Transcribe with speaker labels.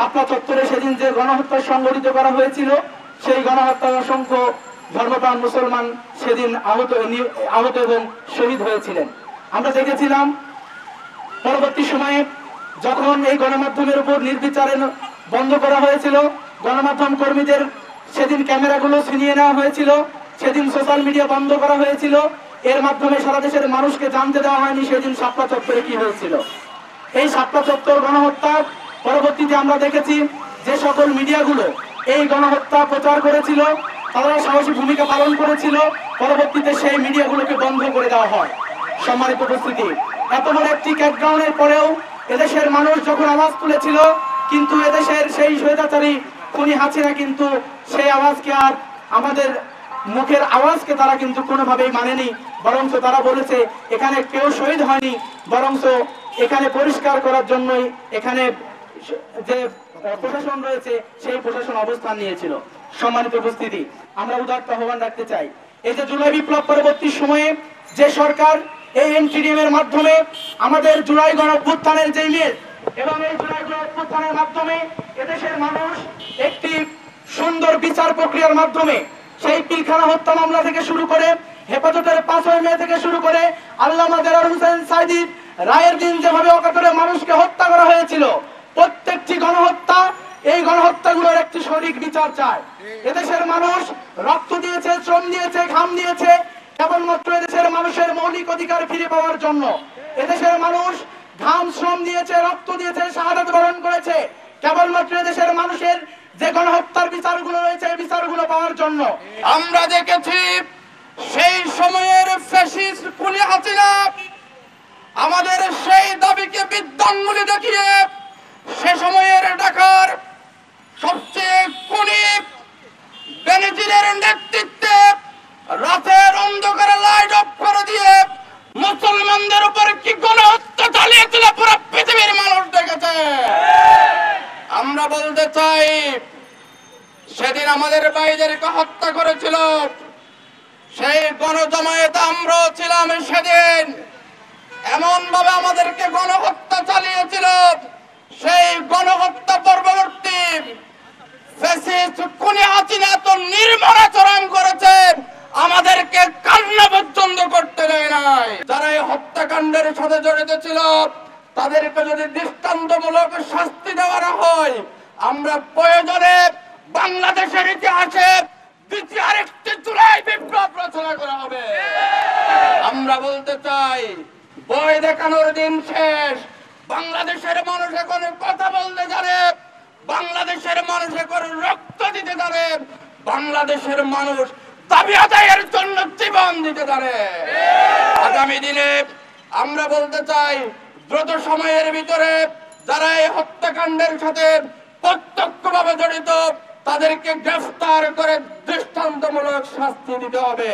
Speaker 1: শাপলা চত্বরে সেদিন যে গণহত্যা সংঘটিত করা হয়েছিল, সেই গণহত্যায় অসংখ্য ধর্মপ্রাণ মুসলমান সেদিন আহত এবং শহীদ হয়েছিলেন। আমরা দেখেছিলাম পরবর্তী সময়ে যখন এই গণমাধ্যমের উপর নির্বিচারে বন্ধ করা হয়েছিল, গণমাধ্যম কর্মীদের সেদিন ক্যামেরাগুলো ছিনিয়ে নেওয়া হয়েছিল, সেদিন সোশ্যাল মিডিয়া বন্ধ করা হয়েছিল, এর মাধ্যমে সারা দেশের মানুষকে জানতে দেওয়া হয়নি সেদিন শাপলা চত্বরে কি হয়েছিল। এই শাপলা চত্বর গণহত্যা পরবর্তীতে আমরা দেখেছি যে সকল মিডিয়াগুলো এই গণহত্যা প্রচার করেছিল, তারা সাহসী ভূমিকা পালন করেছিল, পরবর্তীতে সেই মিডিয়াগুলোকে বন্ধ করে দেওয়া হয়। সম্মানিত উপস্থিতি, এত বড় একটি ক্যাকগ্রাউন্ডের পরেও এদেশের মানুষ যখন আওয়াজ তুলেছিল, কিন্তু এদেশের সেই স্বৈরাচারী খুনি হাসিনা কিন্তু সেই আওয়াজকে আর আমাদের মুখের আওয়াজকে তারা কিন্তু কোনোভাবেই মানেনি, বরঞ্চ তারা বলেছে এখানে কেউ শহীদ হয়নি, বরঞ্চ এখানে পরিষ্কার করার জন্যই এখানে যে প্রশাসন রয়েছে সেই প্রশাসন অবস্থান নিয়েছিল। সম্মানিত উপস্থিতি, আমরা উদাত্ত আহ্বান রাখতে চাই, এই যে জুলাই বিপ্লব পরবর্তী সময়ে যে সরকার এই এনটিডিএম এর মাধ্যমে আমাদের জুলাই গণঅভ্যুত্থানের যে ইমেজ এবং এই জুলাই গণঅভ্যুত্থানের মাধ্যমে এদেশের মানুষ একটি সুন্দর বিচার প্রক্রিয়ার মাধ্যমে সেই পিলখানা হত্যা মামলা থেকে শুরু করে হেফাজতের 5 মে থেকে শুরু করে আল্লামা দেলোয়ার হোসেন সাঈদীর রায়ের দিন যেভাবে অকাতরে মানুষকে হত্যা করা হয়েছিল, প্রত্যেকটি গণহত্যা এই গণহত্যাগুলোর একটি সঠিক বিচার চায়। এদেশের মানুষ রক্ত দিয়েছে, শ্রম দিয়েছে, ঘাম দিয়েছে কেবলমাত্র এদেশের মানুষের মৌলিক অধিকার ফিরে পাওয়ার জন্য। এদেশের মানুষ ঘাম শ্রম দিয়েছে, রক্ত দিয়েছে, শাহাদাত বরণ করেছে কেবলমাত্র এদেশের মানুষের যে গণহত্যার বিচারগুলো রয়েছে এই বিচারগুলো পাওয়ার জন্য।
Speaker 2: আমরা দেখেছি সেই সময়ের ফ্যাসিস্ট খুনি হাসিনা আমাদের সেই দাবিকে বিদ্যাঙ্গুলি দেখিয়ে সে সময়ের ঢাকার সবচেয়ে খুনি বেনজিরের নেতৃত্বে রাতের অন্ধকারে লাইট অফ করে দিয়ে মুসলমানদের উপর কি গণহত্যা চালিয়েছিল পুরো পৃথিবীর মানুষ দেখেছে। আমরা বলতে চাই সেদিন আমাদের ভাইদেরকে হত্যা করেছিল, সেই গণজমায়েতে আমরাও ছিলাম। সেদিন এমন ভাবে আমাদেরকে গণহত্যা চালিয়েছিল, সেই গণহত্যা পরবর্তী ফ্যাসিস্ট খুনি হাসিনা তো নির্মম আচরণ করেছে, আমাদেরকে কান্না পর্যন্ত করতে দেয় নাই। যারা এই হত্যাকাণ্ডের সাথে জড়িত ছিল তাদেরকে যদি দৃষ্টান্তমূলক শাস্তি দেওয়া হয়, আমরা প্রয়োজনে বাংলাদেশের ইতিহাসে দ্বিতীয় আরেকটি জুলাই বিপ্লব রচনা করা হবে। আমরা বলতে চাই বই দেখানোর দিন শেষ। বাংলাদেশের মানুষ এখন কথা বলতে জানে, বাংলাদেশের মানুষ এখন রক্ত দিতে জানে, বাংলাদেশের মানুষ দাবি আদায়ের জন্য জীবন দিতে জানে। আগামী দিনে আমরা বলতে চাই দ্রুত সময়ের ভিতরে যারা এই হত্যাকাণ্ডের সাথে প্রত্যক্ষভাবে জড়িত তাদেরকে গ্রেফতার করে দৃষ্টান্তমূলক শাস্তি দিতে হবে।